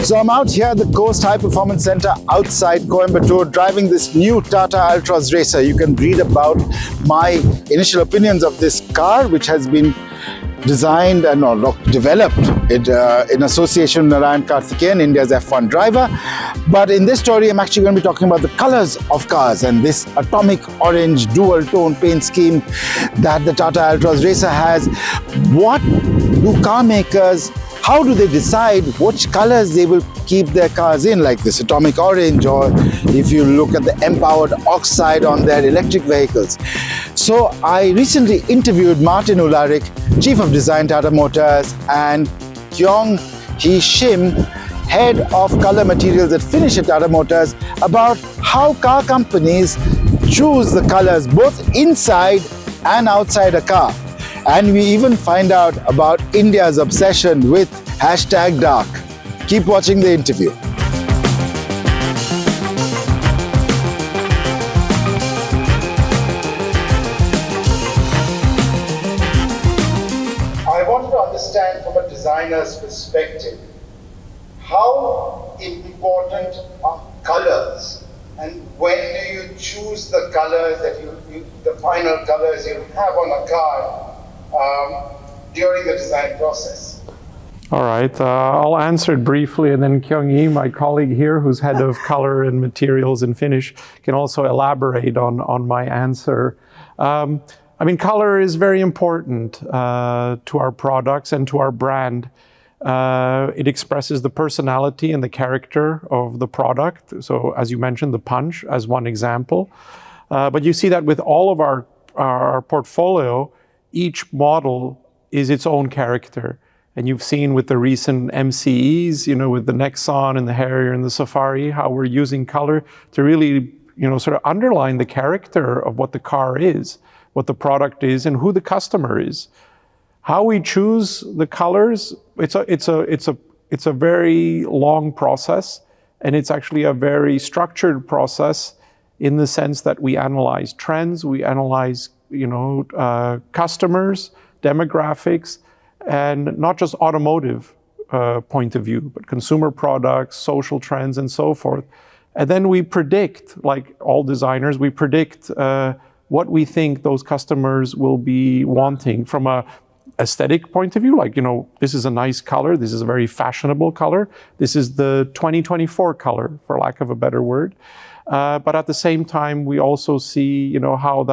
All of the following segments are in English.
So I'm out here at the Coast High Performance Center outside Coimbatore driving this new Tata Altroz Racer. You can read about my initial opinions of this car, which has been designed and developed in association with Narayan Karthikeyan, India's F1 driver. But in this story, I'm actually going to be talking about the colors of cars and this atomic orange dual tone paint scheme that the Tata Altroz Racer has. What do car makers, how do they decide which colors they will keep their cars in, like this atomic orange, or if you look at the empowered oxide on their electric vehicles? So I recently interviewed Martin Uhlarik, Chief of Design Tata Motors, and Kyeong-Hee Shim, Head of Color Materials at Finish at Tata Motors, about how car companies choose the colors both inside and outside a car. And we even find out about India's obsession with #dark. Keep watching the interview. I want to understand from a designer's perspective, how important are colors, and when do you choose the colors that the final colors you have on a car during the design process? All right, I'll answer it briefly, and then Kyeong-Hee, my colleague here, who's head of color and materials and finish, can also elaborate on my answer. I mean, color is very important to our products and to our brand. It expresses the personality and the character of the product. So as you mentioned, the punch as one example. But you see that with all of our portfolio, each model is its own character. And you've seen with the recent MCEs, with the Nexon and the Harrier and the Safari, how we're using color to really, sort of underline the character of what the car is, what the product is, and who the customer is. How we choose the colors, it's a very long process, and it's actually a very structured process in the sense that we analyze trends, we analyze customers, demographics, and not just automotive point of view, but consumer products, social trends, and so forth. And then we predict, like all designers, we predict what we think those customers will be wanting from a aesthetic point of view, like, this is a nice color, this is a very fashionable color, this is the 2024 color, for lack of a better word. But at the same time, we also see, how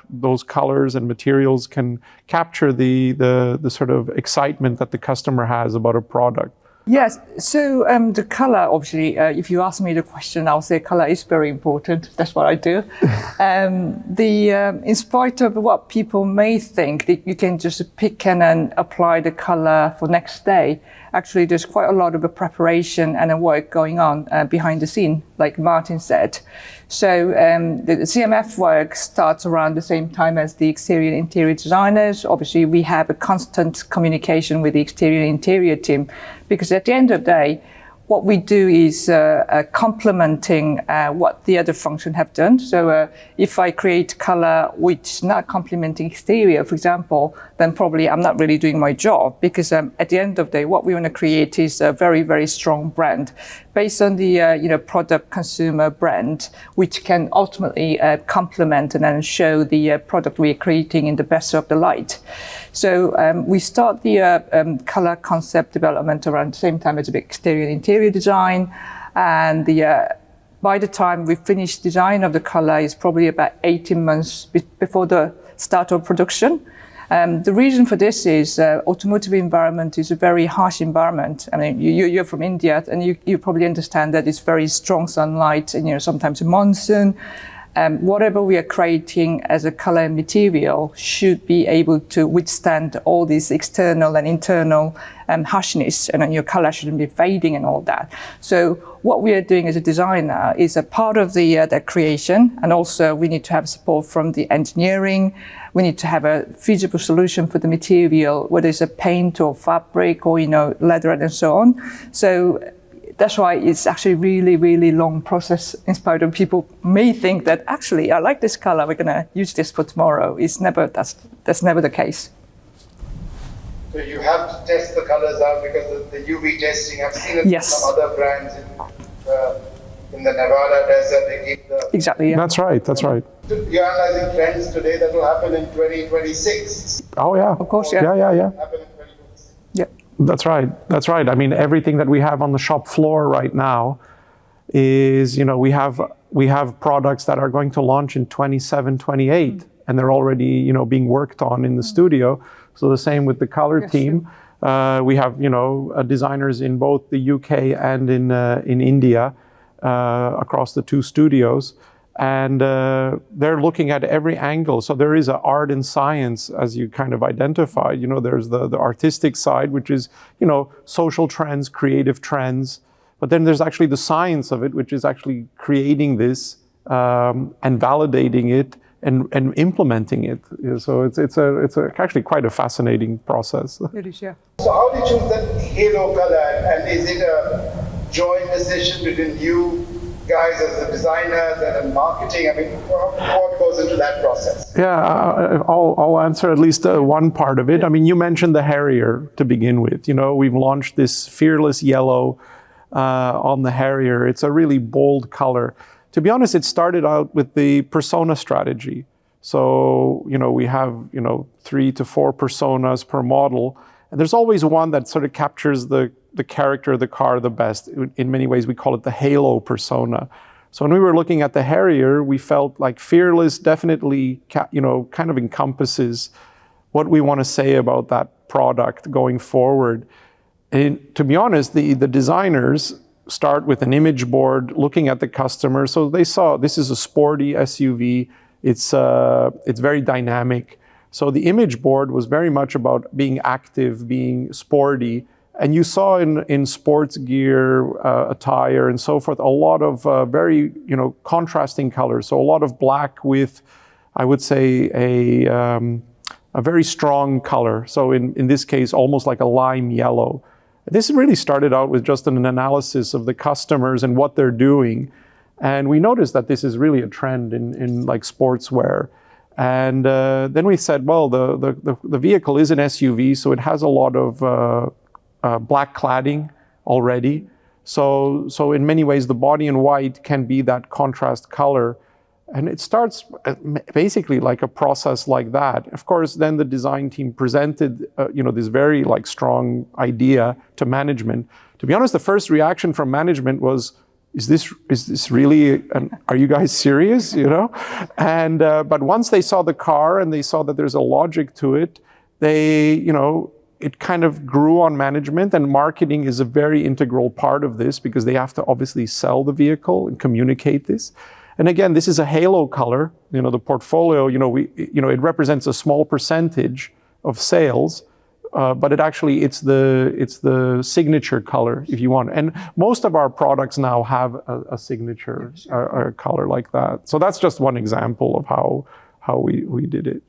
those colors and materials can capture the sort of excitement that the customer has about a product. Yes, so the color, obviously, if you ask me the question, I'll say color is very important. That's what I do. In spite of what people may think, that you can just pick and apply the color for next day. Actually, there's quite a lot of a preparation and a work going on behind the scene, like Martin said. So the CMF work starts around the same time as the exterior and interior designers. Obviously, we have a constant communication with the exterior and interior team, because at the end of the day, what we do is complementing what the other function have done. So if I create color which is not complementing exterior, for example, then probably I'm not really doing my job, because at the end of the day, what we want to create is a very, very strong brand based on the product consumer brand, which can ultimately complement and then show the product we are creating in the best of the light. So we start the color concept development around the same time as the exterior and interior design, and by the time we finish design of the color is probably about 18 months before the start of production. The reason for this is automotive environment is a very harsh environment. I mean, you're from India, and you probably understand that it's very strong sunlight and sometimes a monsoon. Whatever we are creating as a color and material should be able to withstand all these external and internal harshness, and then your color shouldn't be fading and all that. So what we are doing as a designer is a part of the creation, and also we need to have support from the engineering. We need to have a feasible solution for the material, whether it's a paint or fabric or leather and so on. So that's why it's actually really, really long process. In spite of people may think that actually I like this color, we're going to use this for tomorrow. That's never the case. So you have to test the colors out because the UV testing, I've seen it in some other brands in the Nevada desert, they keep the... Exactly, yeah. That's right, that's right. You're analyzing trends today that will happen in 2026. Oh yeah. Of course, yeah. Yeah. Happen in 2026. Yeah. That's right. I mean, everything that we have on the shop floor right now is, we have products that are going to launch in 27, 28, and they're already, being worked on in the studio. So the same with the color team. We have, designers in both the UK and in India across the two studios. And they're looking at every angle. So there is an art and science, as you kind of identified. There's the artistic side, which is, social trends, creative trends. But then there's actually the science of it, which is actually creating this and validating it and implementing it. So it's actually quite a fascinating process. It is, yeah. So how did you choose that halo color? And is it a joint decision between you guys as the designers and marketing? I mean, what goes into that process? Yeah, I'll answer at least one part of it. I mean, you mentioned the Harrier to begin with. We've launched this fearless yellow on the Harrier. It's a really bold color. To be honest, it started out with the persona strategy. So, we have, 3 to 4 personas per model. And there's always one that sort of captures the character of the car the best. In many ways, we call it the halo persona. So when we were looking at the Harrier, we felt like fearless definitely, kind of encompasses what we want to say about that product going forward. And to be honest, the designers start with an image board, looking at the customer. So they saw this is a sporty SUV. It's very dynamic. So the image board was very much about being active, being sporty. And you saw in sports gear, attire and so forth, a lot of very, contrasting colors. So a lot of black with, I would say, a very strong color. So in this case, almost like a lime yellow. This really started out with just an analysis of the customers and what they're doing. And we noticed that this is really a trend in like sportswear. And then we said, well, the vehicle is an SUV, so it has a lot of black cladding already. So in many ways, the body in white can be that contrast color. And it starts basically like a process like that. Of course, then the design team presented, this very like strong idea to management. To be honest, the first reaction from management was, is this really, are you guys serious, And, but once they saw the car and they saw that there's a logic to it, they, it kind of grew on management, and marketing is a very integral part of this because they have to obviously sell the vehicle and communicate this. And again, this is a halo color. The portfolio, it represents a small percentage of sales, but it's the signature color, if you want. And most of our products now have a signature or a color like that. So that's just one example of how we did it.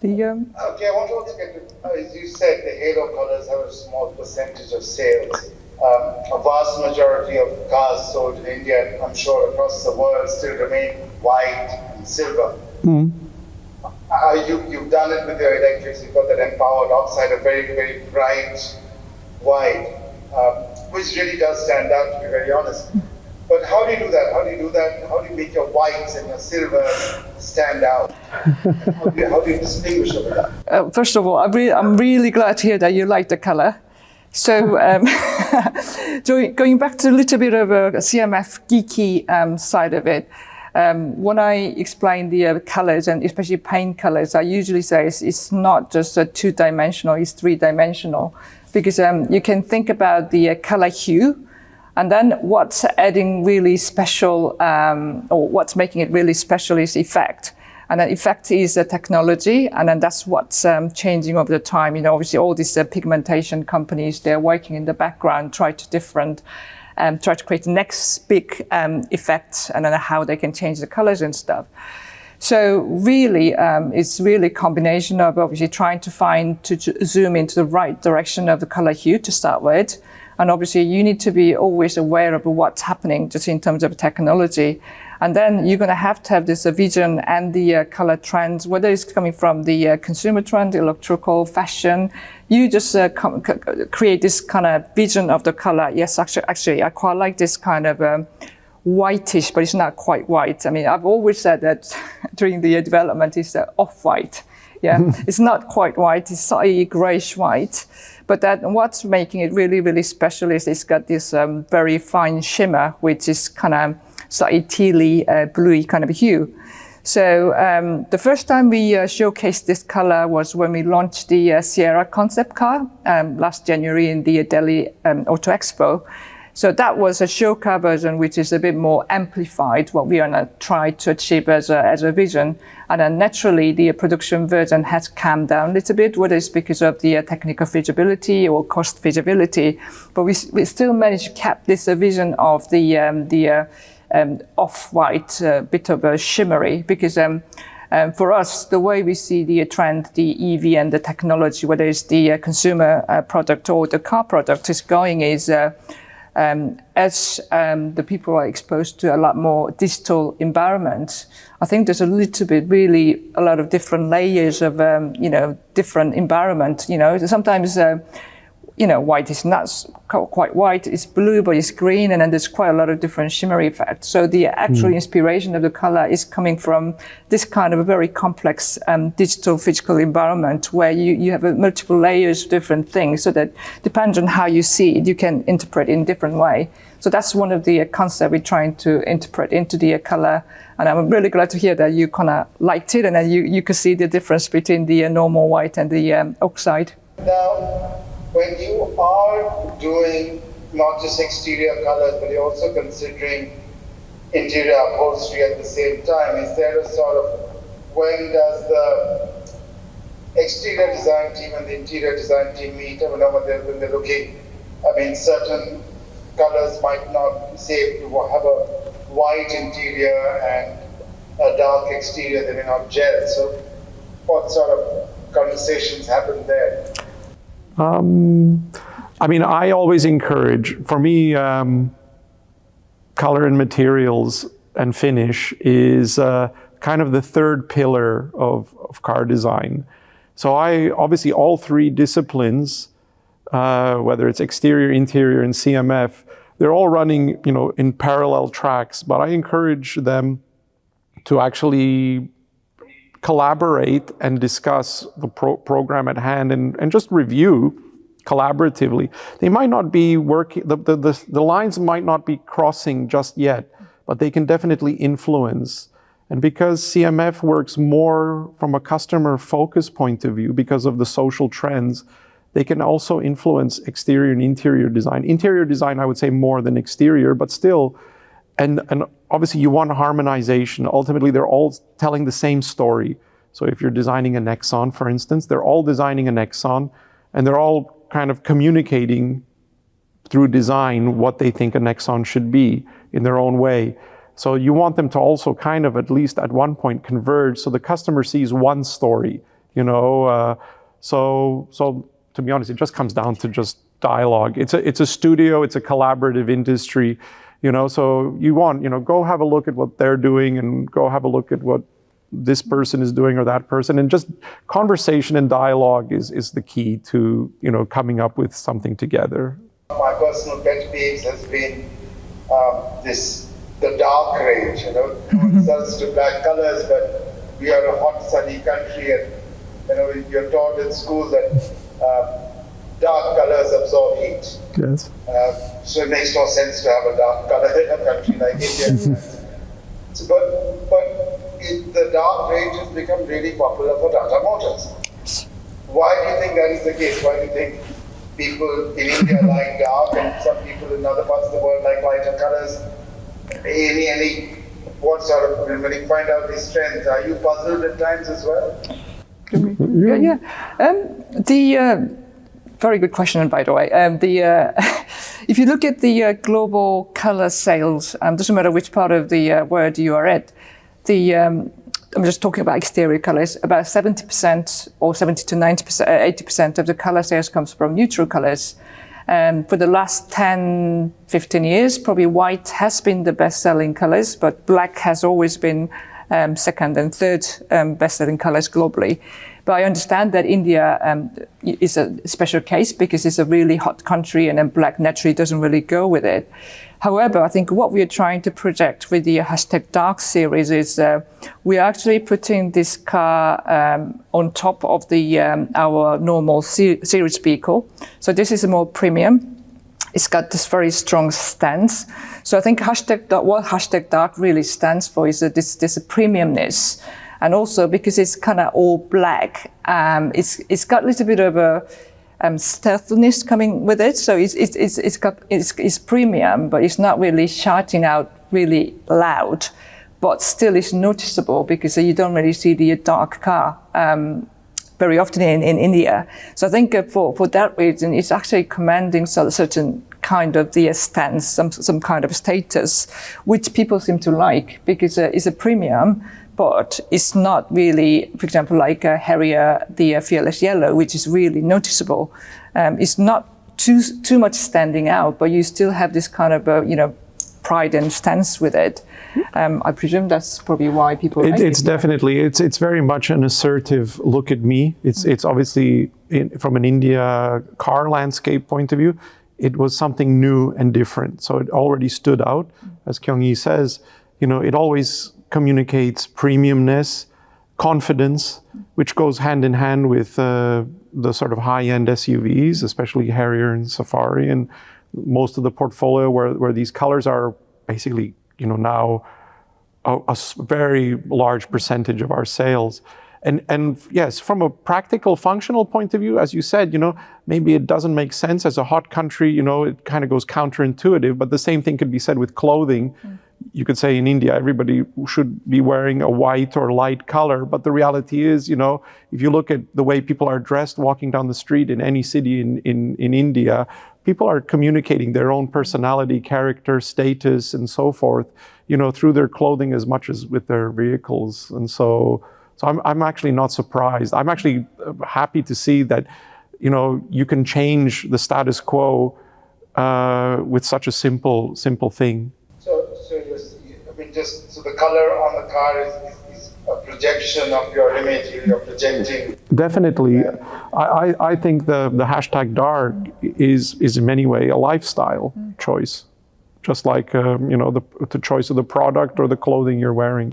Okay, I want to also get to, as you said, the halo colors have a small percentage of sales. A vast majority of cars sold in India, I'm sure across the world, still remain white and silver. Mm. You've done it with your electrics. You've got that empowered oxide, a very, very bright white, which really does stand out, to be very honest. But how do you do that? How do you make your whites and your silver stand out? How do you distinguish over that? First of all, I'm really glad to hear that you like the color. So going back to a little bit of a CMF geeky side of it, when I explain the colors, and especially paint colors, I usually say it's not just a 2-dimensional, it's 3-dimensional. Because you can think about the color hue, and then what's adding really special, or what's making it really special is effect. And then effect is the technology, and then that's what's changing over the time. Obviously all these pigmentation companies, they're working in the background, try to create the next big effect, and then how they can change the colors and stuff. So really, it's really a combination of obviously trying to zoom into the right direction of the color hue to start with. And obviously you need to be always aware of what's happening just in terms of technology. And then you're going to have this vision and the color trends, whether it's coming from the consumer trend, electrical, fashion. You just create this kind of vision of the color. Yes, actually, I quite like this kind of whitish, but it's not quite white. I mean, I've always said that during the development, it's off-white. Yeah, it's not quite white. It's slightly grayish white. But what's making it really, really special is it's got this very fine shimmer, which is kind of slightly tealy, bluey kind of hue. So the first time we showcased this color was when we launched the Sierra concept car last January in the Delhi Auto Expo. So that was a show car version, which is a bit more amplified, what we are going to try to achieve as a vision. And then naturally, the production version has calmed down a little bit, whether it's because of the technical feasibility or cost feasibility. But we still managed to keep this vision of the off-white, bit of a shimmery, because for us, the way we see the trend, the EV and the technology, whether it's the consumer product or the car product is going is as the people are exposed to a lot more digital environment, I think there's a little bit, really, a lot of different layers of, different environment. Sometimes, white is not quite white, it's blue, but it's green, and then there's quite a lot of different shimmery effects. So the actual inspiration of the color is coming from this kind of a very complex digital physical environment where you have multiple layers of different things, so that depends on how you see it, you can interpret it in a different way. So that's one of the concepts we're trying to interpret into the color. And I'm really glad to hear that you kind of liked it, and then you could see the difference between the normal white and the oxide. Now, when you are doing not just exterior colors, but you're also considering interior upholstery at the same time, is there a sort of, when does the exterior design team and the interior design team meet? I don't know when they're looking, certain colors might not say to have a white interior and a dark exterior, they may not gel. So what sort of conversations happen there? I always encourage, for me, color and materials and finish is kind of the third pillar of car design. So obviously all three disciplines, whether it's exterior, interior, and CMF, they're all running, in parallel tracks, but I encourage them to actually collaborate and discuss the program at hand and just review collaboratively. They might not be working, the lines might not be crossing just yet, but they can definitely influence. And because CMF works more from a customer focus point of view, because of the social trends, they can also influence exterior and interior design. Interior design, I would say, more than exterior, but still, and obviously you want harmonization. Ultimately, they're all telling the same story. So if you're designing a Nexon, for instance, they're all designing a Nexon, and they're all kind of communicating through design what they think a Nexon should be in their own way. So you want them to also kind of, at least at one point, converge so the customer sees one story, So to be honest, it just comes down to just dialogue. It's a studio, it's a collaborative industry, so you want, go have a look at what they're doing and go have a look at what this person is doing or that person, and just conversation and dialogue is the key to, coming up with something together. My personal pet peeves has been the dark range, it sells to black colors, but we are a hot, sunny country, and you're taught in school that dark colors absorb heat. Yes. So it makes no sense to have a dark color in a country like India. But the dark range has become really popular for Tata Motors. Why do you think that is the case? Why do you think people in India like dark and some people in other parts of the world like lighter colors? What sort of, when you find out these trends, are you puzzled at times as well? Yeah. Very good question, by the way. If you look at the global color sales, doesn't matter which part of the world you are at, I'm just talking about exterior colors, about 70% or 70 to 90%, 80% of the color sales comes from neutral colors. For the last 10, 15 years, probably white has been the best-selling colors, but black has always been second and third best-selling colors globally. But I understand that India is a special case because it's a really hot country and then black naturally doesn't really go with it. However, I think what we are trying to project with the #dark series is we are actually putting this car on top of the our normal series vehicle. So this is a more premium. It's got this very strong stance. So I think what #dark really stands for is this premiumness. And also because it's kind of all black, it's got a little bit of a stealthiness coming with it. So it's premium, but it's not really shouting out really loud, but still it's noticeable because you don't really see the dark car very often in India. So I think for that reason, it's actually commanding certain kind of the stance, some kind of status, which people seem to like because it's a premium, but it's not really, for example, like a Harrier, the Fearless Yellow, which is really noticeable. It's not too much standing out, but you still have this kind of, pride and stance with it. I presume that's probably why people like it. It's definitely, it's very much an assertive look at me. It's obviously, from an India car landscape point of view, it was something new and different. So it already stood out. As Kyeong-Hee says, it always communicates premiumness, confidence, which goes hand in hand with the sort of high-end SUVs, especially Harrier and Safari, and most of the portfolio where these colors are basically, now a very large percentage of our sales. And yes, from a practical, functional point of view, as you said, maybe it doesn't make sense as a hot country, it kind of goes counterintuitive, but the same thing could be said with clothing. You could say in India, everybody should be wearing a white or light color. But the reality is, if you look at the way people are dressed walking down the street in any city in India, people are communicating their own personality, character, status, and so forth, through their clothing as much as with their vehicles. And so I'm actually not surprised. I'm actually happy to see that, you can change the status quo with such a simple thing. So the color on the car is a projection of your image. You're projecting. Definitely, I think the #dark is in many ways a lifestyle choice, just like the choice of the product or the clothing you're wearing.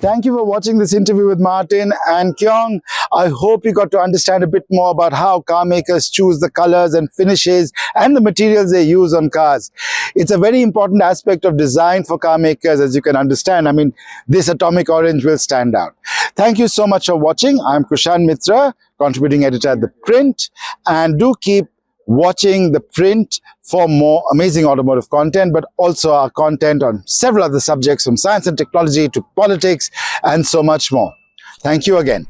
Thank you for watching this interview with Martin and Kyeong. I hope you got to understand a bit more about how car makers choose the colors and finishes and the materials they use on cars. It's a very important aspect of design for car makers, as you can understand. I mean, this atomic orange will stand out. Thank you so much for watching. I'm Kushan Mitra, contributing editor at ThePrint, and do keep watching ThePrint for more amazing automotive content, but also our content on several other subjects from science and technology to politics and so much more. Thank you again.